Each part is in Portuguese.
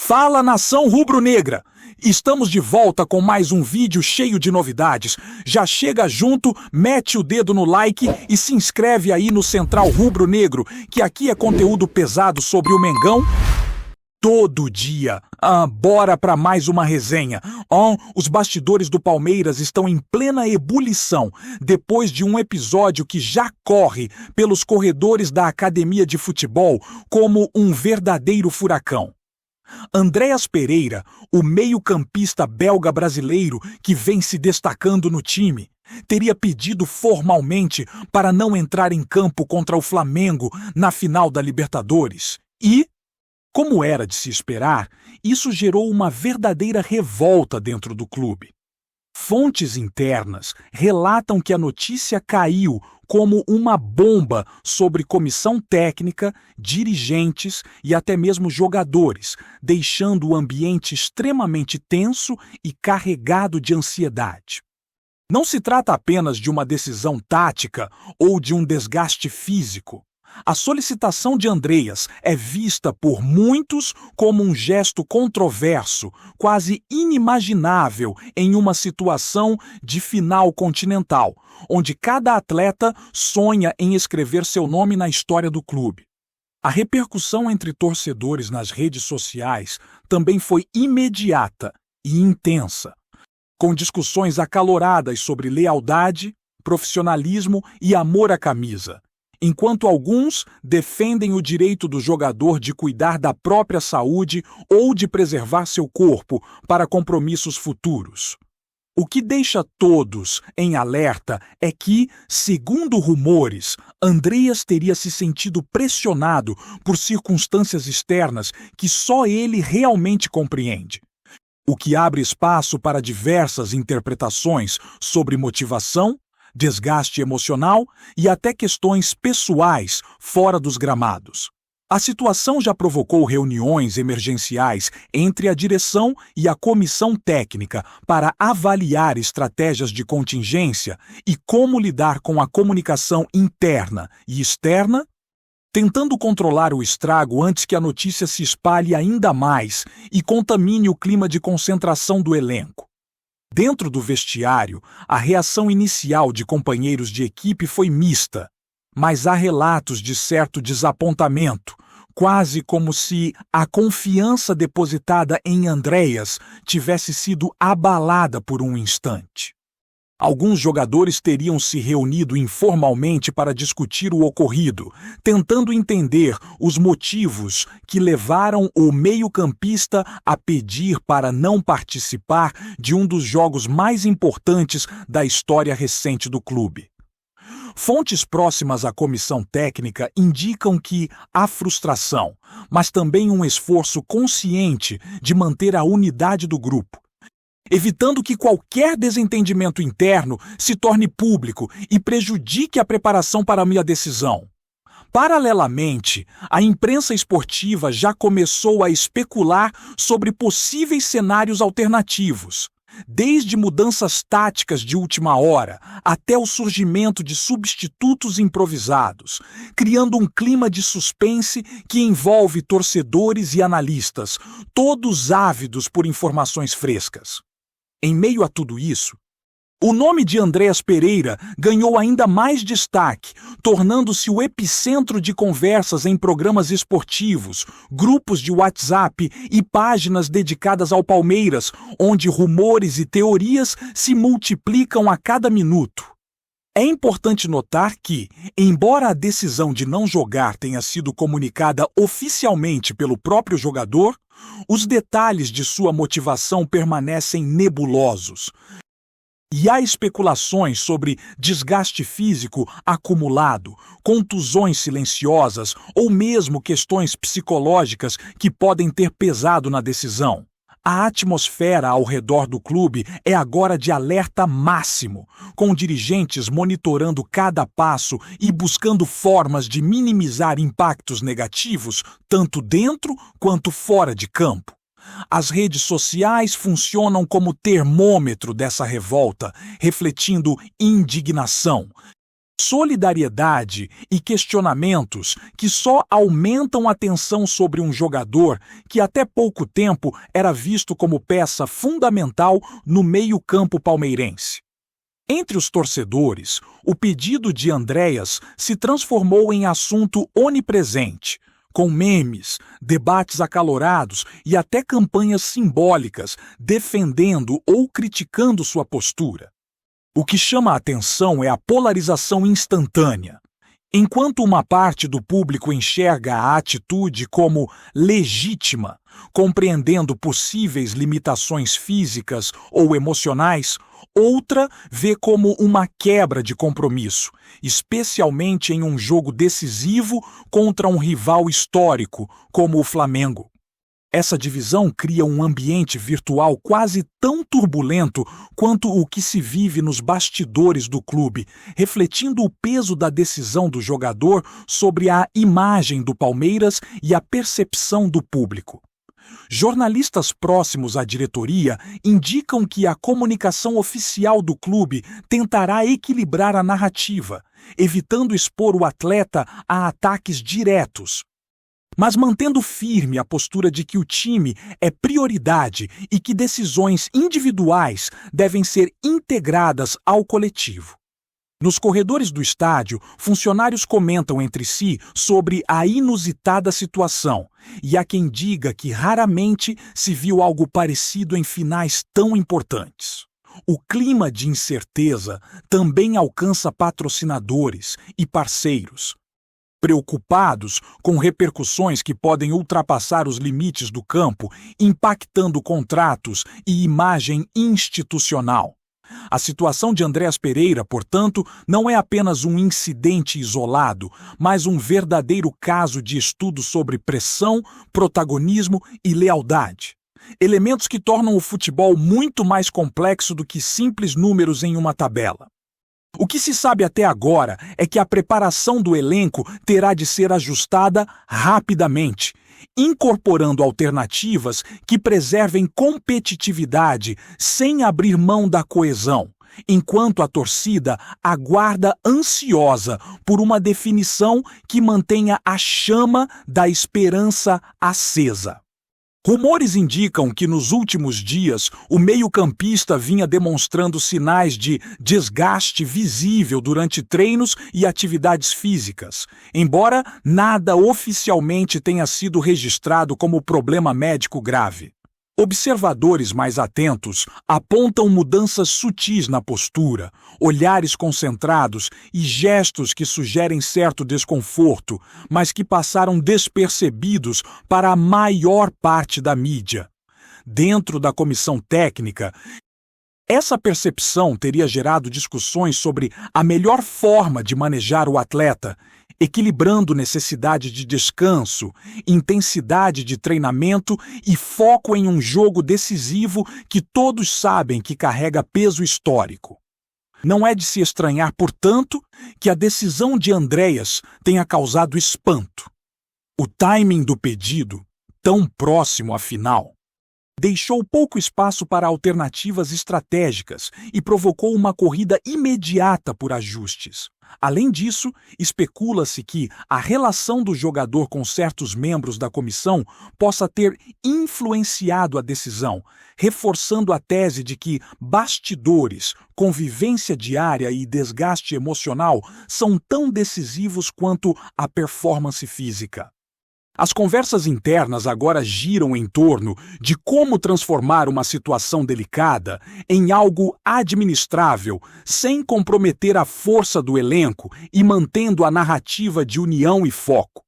Fala, nação rubro-negra! Estamos de volta com mais um vídeo cheio de novidades. Já chega junto, mete o dedo no like e se inscreve aí no Central Rubro-Negro, que aqui é conteúdo pesado sobre o Mengão todo dia. Bora para mais uma resenha. Os bastidores do Palmeiras estão em plena ebulição depois de um episódio que já corre pelos corredores da academia de futebol como um verdadeiro furacão. Andréas Pereira, o meio-campista belga-brasileiro que vem se destacando no time, teria pedido formalmente para não entrar em campo contra o Flamengo na final da Libertadores. E, como era de se esperar, isso gerou uma verdadeira revolta dentro do clube. Fontes internas relatam que a notícia caiu como uma bomba sobre comissão técnica, dirigentes e até mesmo jogadores, deixando o ambiente extremamente tenso e carregado de ansiedade. Não se trata apenas de uma decisão tática ou de um desgaste físico. A solicitação de Andréas é vista por muitos como um gesto controverso, quase inimaginável em uma situação de final continental, onde cada atleta sonha em escrever seu nome na história do clube. A repercussão entre torcedores nas redes sociais também foi imediata e intensa, com discussões acaloradas sobre lealdade, profissionalismo e amor à camisa. Enquanto alguns defendem o direito do jogador de cuidar da própria saúde ou de preservar seu corpo para compromissos futuros. O que deixa todos em alerta é que, segundo rumores, Andréas teria se sentido pressionado por circunstâncias externas que só ele realmente compreende. O que abre espaço para diversas interpretações sobre motivação, desgaste emocional e até questões pessoais fora dos gramados. A situação já provocou reuniões emergenciais entre a direção e a comissão técnica para avaliar estratégias de contingência e como lidar com a comunicação interna e externa, tentando controlar o estrago antes que a notícia se espalhe ainda mais e contamine o clima de concentração do elenco. Dentro do vestiário, a reação inicial de companheiros de equipe foi mista, mas há relatos de certo desapontamento, quase como se a confiança depositada em Andréas tivesse sido abalada por um instante. Alguns jogadores teriam se reunido informalmente para discutir o ocorrido, tentando entender os motivos que levaram o meio-campista a pedir para não participar de um dos jogos mais importantes da história recente do clube. Fontes próximas à comissão técnica indicam que há frustração, mas também um esforço consciente de manter a unidade do grupo, evitando que qualquer desentendimento interno se torne público e prejudique a preparação para a minha decisão. Paralelamente, a imprensa esportiva já começou a especular sobre possíveis cenários alternativos, desde mudanças táticas de última hora até o surgimento de substitutos improvisados, criando um clima de suspense que envolve torcedores e analistas, todos ávidos por informações frescas. Em meio a tudo isso, o nome de Andréas Pereira ganhou ainda mais destaque, tornando-se o epicentro de conversas em programas esportivos, grupos de WhatsApp e páginas dedicadas ao Palmeiras, onde rumores e teorias se multiplicam a cada minuto. É importante notar que, embora a decisão de não jogar tenha sido comunicada oficialmente pelo próprio jogador, os detalhes de sua motivação permanecem nebulosos. E há especulações sobre desgaste físico acumulado, contusões silenciosas ou mesmo questões psicológicas que podem ter pesado na decisão. A atmosfera ao redor do clube é agora de alerta máximo, com dirigentes monitorando cada passo e buscando formas de minimizar impactos negativos, tanto dentro quanto fora de campo. As redes sociais funcionam como termômetro dessa revolta, refletindo indignação, Solidariedade e questionamentos que só aumentam a tensão sobre um jogador que até pouco tempo era visto como peça fundamental no meio-campo palmeirense. Entre os torcedores, o pedido de Andréas se transformou em assunto onipresente, com memes, debates acalorados e até campanhas simbólicas defendendo ou criticando sua postura. O que chama a atenção é a polarização instantânea. Enquanto uma parte do público enxerga a atitude como legítima, compreendendo possíveis limitações físicas ou emocionais, outra vê como uma quebra de compromisso, especialmente em um jogo decisivo contra um rival histórico como o Flamengo. Essa divisão cria um ambiente virtual quase tão turbulento quanto o que se vive nos bastidores do clube, refletindo o peso da decisão do jogador sobre a imagem do Palmeiras e a percepção do público. Jornalistas próximos à diretoria indicam que a comunicação oficial do clube tentará equilibrar a narrativa, evitando expor o atleta a ataques diretos, mas mantendo firme a postura de que o time é prioridade e que decisões individuais devem ser integradas ao coletivo. Nos corredores do estádio, funcionários comentam entre si sobre a inusitada situação, e há quem diga que raramente se viu algo parecido em finais tão importantes. O clima de incerteza também alcança patrocinadores e parceiros, preocupados com repercussões que podem ultrapassar os limites do campo, impactando contratos e imagem institucional. A situação de Andréas Pereira, portanto, não é apenas um incidente isolado, mas um verdadeiro caso de estudo sobre pressão, protagonismo e lealdade. Elementos que tornam o futebol muito mais complexo do que simples números em uma tabela. O que se sabe até agora é que a preparação do elenco terá de ser ajustada rapidamente, incorporando alternativas que preservem competitividade sem abrir mão da coesão, enquanto a torcida aguarda ansiosa por uma definição que mantenha a chama da esperança acesa. Rumores indicam que nos últimos dias o meio-campista vinha demonstrando sinais de desgaste visível durante treinos e atividades físicas, embora nada oficialmente tenha sido registrado como problema médico grave. Observadores mais atentos apontam mudanças sutis na postura, olhares concentrados e gestos que sugerem certo desconforto, mas que passaram despercebidos para a maior parte da mídia. Dentro da comissão técnica, essa percepção teria gerado discussões sobre a melhor forma de manejar o atleta, equilibrando necessidade de descanso, intensidade de treinamento e foco em um jogo decisivo que todos sabem que carrega peso histórico. Não é de se estranhar, portanto, que a decisão de Andréas tenha causado espanto. O timing do pedido, tão próximo à final, deixou pouco espaço para alternativas estratégicas e provocou uma corrida imediata por ajustes. Além disso, especula-se que a relação do jogador com certos membros da comissão possa ter influenciado a decisão, reforçando a tese de que bastidores, convivência diária e desgaste emocional são tão decisivos quanto a performance física. As conversas internas agora giram em torno de como transformar uma situação delicada em algo administrável, sem comprometer a força do elenco e mantendo a narrativa de união e foco.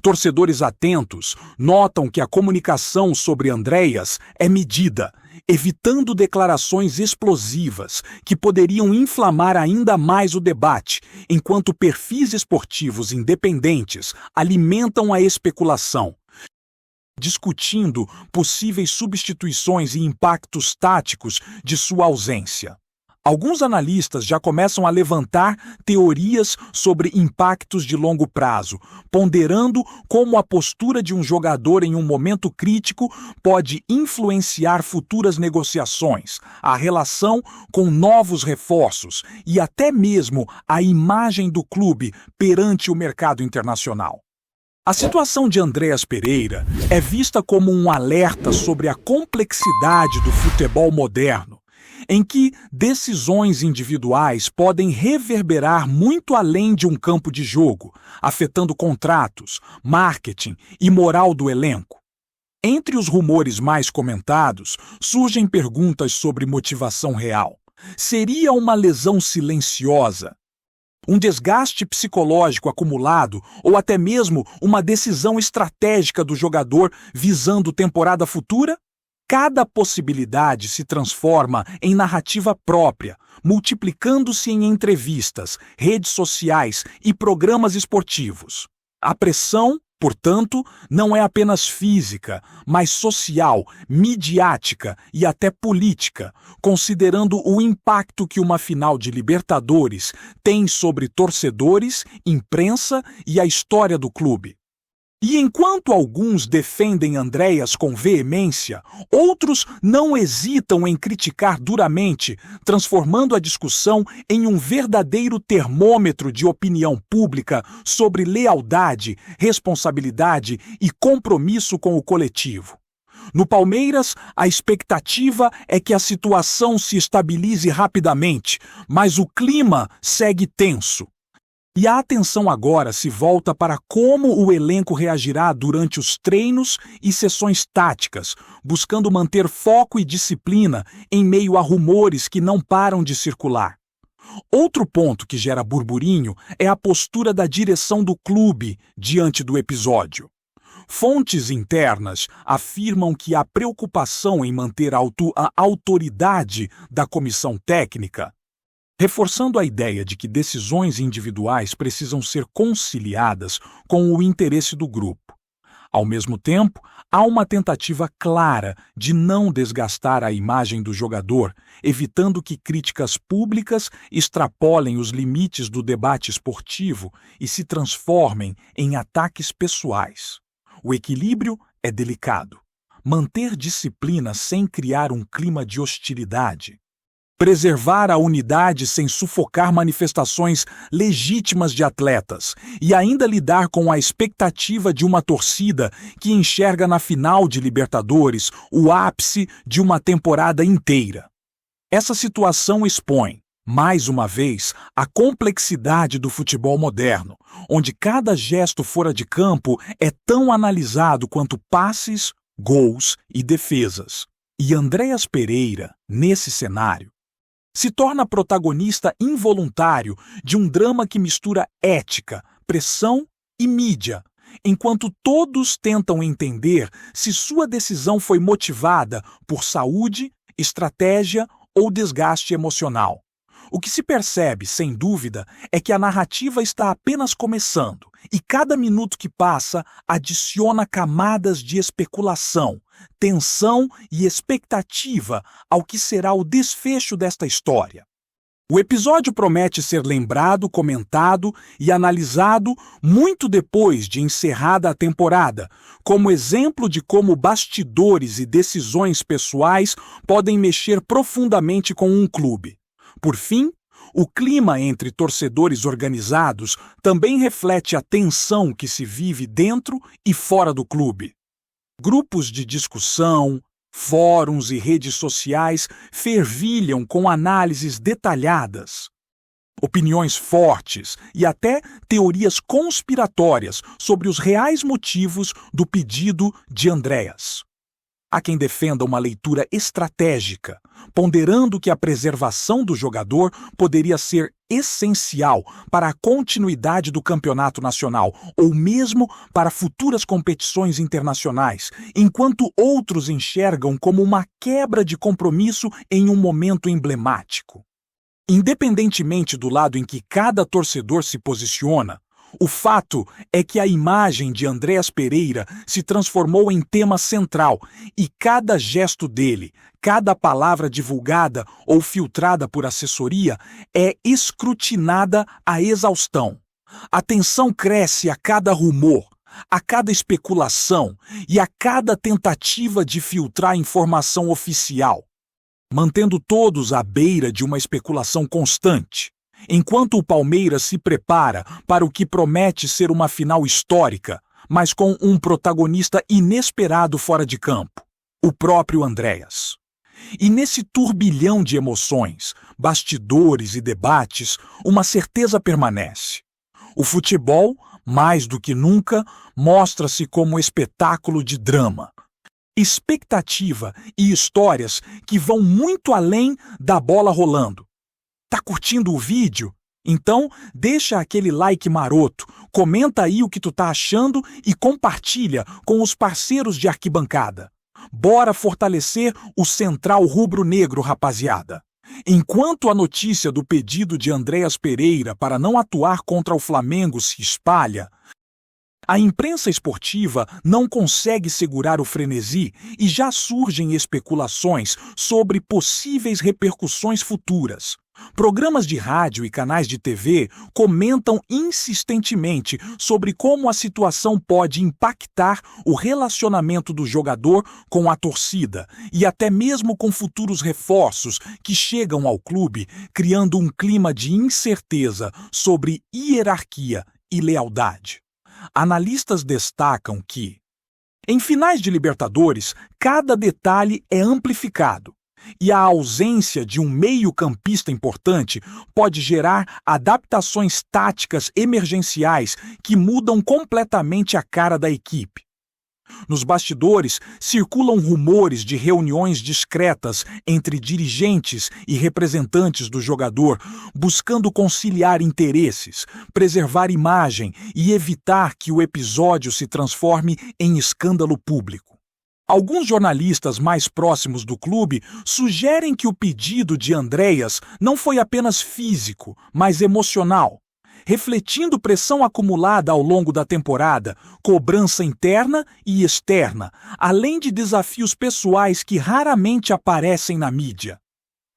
Torcedores atentos notam que a comunicação sobre Andréas é medida, evitando declarações explosivas que poderiam inflamar ainda mais o debate, enquanto perfis esportivos independentes alimentam a especulação, discutindo possíveis substituições e impactos táticos de sua ausência. Alguns analistas já começam a levantar teorias sobre impactos de longo prazo, ponderando como a postura de um jogador em um momento crítico pode influenciar futuras negociações, a relação com novos reforços e até mesmo a imagem do clube perante o mercado internacional. A situação de Andreas Pereira é vista como um alerta sobre a complexidade do futebol moderno, em que decisões individuais podem reverberar muito além de um campo de jogo, afetando contratos, marketing e moral do elenco. Entre os rumores mais comentados, surgem perguntas sobre motivação real. Seria uma lesão silenciosa? Um desgaste psicológico acumulado ou até mesmo uma decisão estratégica do jogador visando temporada futura? Cada possibilidade se transforma em narrativa própria, multiplicando-se em entrevistas, redes sociais e programas esportivos. A pressão, portanto, não é apenas física, mas social, midiática e até política, considerando o impacto que uma final de Libertadores tem sobre torcedores, imprensa e a história do clube. E enquanto alguns defendem Andreas com veemência, outros não hesitam em criticar duramente, transformando a discussão em um verdadeiro termômetro de opinião pública sobre lealdade, responsabilidade e compromisso com o coletivo. No Palmeiras, a expectativa é que a situação se estabilize rapidamente, mas o clima segue tenso. E a atenção agora se volta para como o elenco reagirá durante os treinos e sessões táticas, buscando manter foco e disciplina em meio a rumores que não param de circular. Outro ponto que gera burburinho é a postura da direção do clube diante do episódio. Fontes internas afirmam que há preocupação em manter a autoridade da comissão técnica, reforçando a ideia de que decisões individuais precisam ser conciliadas com o interesse do grupo. Ao mesmo tempo, há uma tentativa clara de não desgastar a imagem do jogador, evitando que críticas públicas extrapolem os limites do debate esportivo e se transformem em ataques pessoais. O equilíbrio é delicado. Manter disciplina sem criar um clima de hostilidade. Preservar a unidade sem sufocar manifestações legítimas de atletas e ainda lidar com a expectativa de uma torcida que enxerga na final de Libertadores o ápice de uma temporada inteira. Essa situação expõe, mais uma vez, a complexidade do futebol moderno, onde cada gesto fora de campo é tão analisado quanto passes, gols e defesas. E Andreas Pereira, nesse cenário, se torna protagonista involuntário de um drama que mistura ética, pressão e mídia, enquanto todos tentam entender se sua decisão foi motivada por saúde, estratégia ou desgaste emocional. O que se percebe, sem dúvida, é que a narrativa está apenas começando e cada minuto que passa adiciona camadas de especulação, tensão e expectativa ao que será o desfecho desta história. O episódio promete ser lembrado, comentado e analisado muito depois de encerrada a temporada, como exemplo de como bastidores e decisões pessoais podem mexer profundamente com um clube. Por fim, o clima entre torcedores organizados também reflete a tensão que se vive dentro e fora do clube. Grupos de discussão, fóruns e redes sociais fervilham com análises detalhadas, opiniões fortes e até teorias conspiratórias sobre os reais motivos do pedido de Andreas. Há quem defenda uma leitura estratégica, ponderando que a preservação do jogador poderia ser essencial para a continuidade do campeonato nacional ou mesmo para futuras competições internacionais, enquanto outros enxergam como uma quebra de compromisso em um momento emblemático. Independentemente do lado em que cada torcedor se posiciona, O fato é que a imagem de Andréas Pereira se transformou em tema central e cada gesto dele, cada palavra divulgada ou filtrada por assessoria é escrutinada à exaustão. A tensão cresce a cada rumor, a cada especulação e a cada tentativa de filtrar informação oficial, mantendo todos à beira de uma especulação constante. Enquanto o Palmeiras se prepara para o que promete ser uma final histórica, mas com um protagonista inesperado fora de campo, o próprio Andréas. E nesse turbilhão de emoções, bastidores e debates, uma certeza permanece. O futebol, mais do que nunca, mostra-se como espetáculo de drama, expectativa e histórias que vão muito além da bola rolando. Tá curtindo o vídeo? Então, deixa aquele like maroto, comenta aí o que tu tá achando e compartilha com os parceiros de arquibancada. Bora fortalecer o Central Rubro-Negro, rapaziada. Enquanto a notícia do pedido de Andréas Pereira para não atuar contra o Flamengo se espalha, a imprensa esportiva não consegue segurar o frenesi e já surgem especulações sobre possíveis repercussões futuras. Programas de rádio e canais de TV comentam insistentemente sobre como a situação pode impactar o relacionamento do jogador com a torcida e até mesmo com futuros reforços que chegam ao clube, criando um clima de incerteza sobre hierarquia e lealdade. Analistas destacam que, em finais de Libertadores, cada detalhe é amplificado. E a ausência de um meio-campista importante pode gerar adaptações táticas emergenciais que mudam completamente a cara da equipe. Nos bastidores, circulam rumores de reuniões discretas entre dirigentes e representantes do jogador, buscando conciliar interesses, preservar imagem e evitar que o episódio se transforme em escândalo público. Alguns jornalistas mais próximos do clube sugerem que o pedido de Andréas não foi apenas físico, mas emocional, refletindo pressão acumulada ao longo da temporada, cobrança interna e externa, além de desafios pessoais que raramente aparecem na mídia.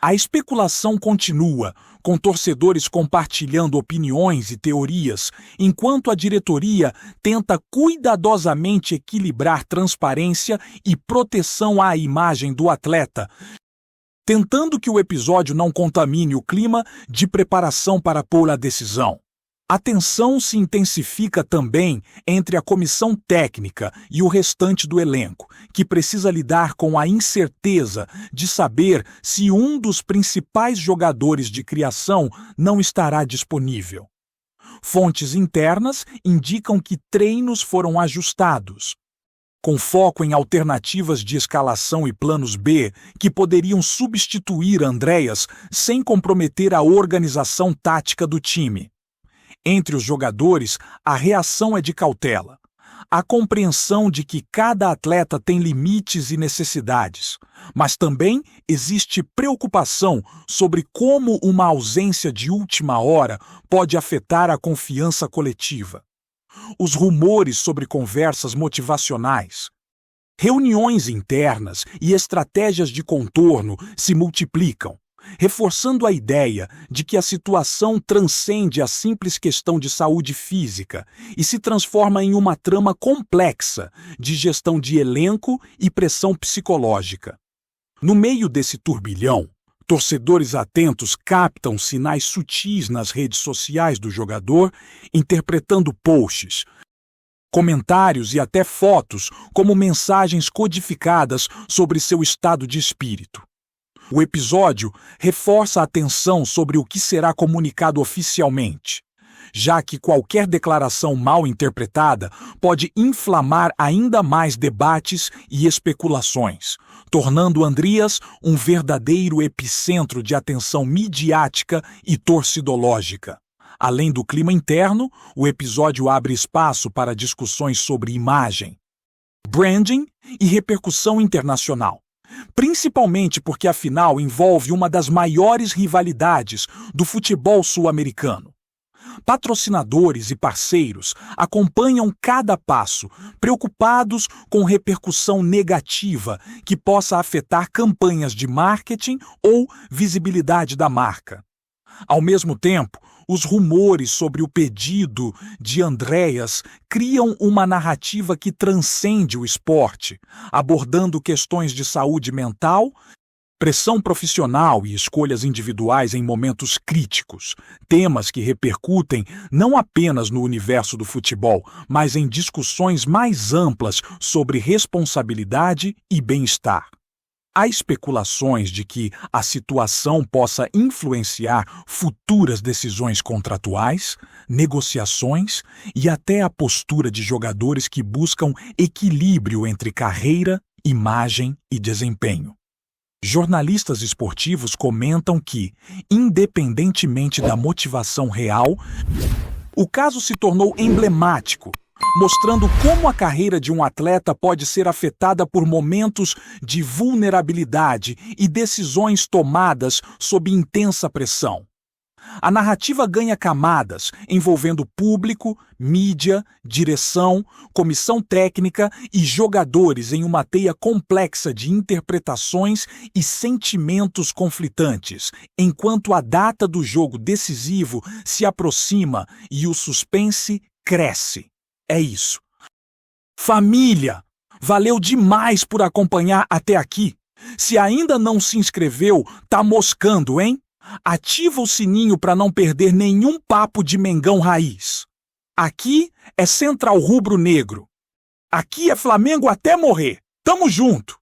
A especulação continua, com torcedores compartilhando opiniões e teorias, enquanto a diretoria tenta cuidadosamente equilibrar transparência e proteção à imagem do atleta, tentando que o episódio não contamine o clima de preparação para pôr a decisão. A tensão se intensifica também entre a comissão técnica e o restante do elenco, que precisa lidar com a incerteza de saber se um dos principais jogadores de criação não estará disponível. Fontes internas indicam que treinos foram ajustados, com foco em alternativas de escalação e planos B que poderiam substituir Andréas sem comprometer a organização tática do time. Entre os jogadores, a reação é de cautela. A compreensão de que cada atleta tem limites e necessidades, mas também existe preocupação sobre como uma ausência de última hora pode afetar a confiança coletiva. Os rumores sobre conversas motivacionais, reuniões internas e estratégias de contorno se multiplicam, reforçando a ideia de que a situação transcende a simples questão de saúde física e se transforma em uma trama complexa de gestão de elenco e pressão psicológica. No meio desse turbilhão, torcedores atentos captam sinais sutis nas redes sociais do jogador, interpretando posts, comentários e até fotos como mensagens codificadas sobre seu estado de espírito. O episódio reforça a tensão sobre o que será comunicado oficialmente, já que qualquer declaração mal interpretada pode inflamar ainda mais debates e especulações, tornando Andréas um verdadeiro epicentro de atenção midiática e torcidológica. Além do clima interno, o episódio abre espaço para discussões sobre imagem, branding e repercussão internacional. Principalmente porque a final envolve uma das maiores rivalidades do futebol sul-americano. Patrocinadores e parceiros acompanham cada passo, preocupados com repercussão negativa que possa afetar campanhas de marketing ou visibilidade da marca. Ao mesmo tempo, os rumores sobre o pedido de Andreas criam uma narrativa que transcende o esporte, abordando questões de saúde mental, pressão profissional e escolhas individuais em momentos críticos, temas que repercutem não apenas no universo do futebol, mas em discussões mais amplas sobre responsabilidade e bem-estar. Há especulações de que a situação possa influenciar futuras decisões contratuais, negociações e até a postura de jogadores que buscam equilíbrio entre carreira, imagem e desempenho. Jornalistas esportivos comentam que, independentemente da motivação real, o caso se tornou emblemático, mostrando como a carreira de um atleta pode ser afetada por momentos de vulnerabilidade e decisões tomadas sob intensa pressão. A narrativa ganha camadas, envolvendo público, mídia, direção, comissão técnica e jogadores em uma teia complexa de interpretações e sentimentos conflitantes, enquanto a data do jogo decisivo se aproxima e o suspense cresce. É isso. Família, valeu demais por acompanhar até aqui. Se ainda não se inscreveu, tá moscando, hein? Ativa o sininho para não perder nenhum papo de Mengão Raiz. Aqui é Central Rubro Negro. Aqui é Flamengo até morrer. Tamo junto!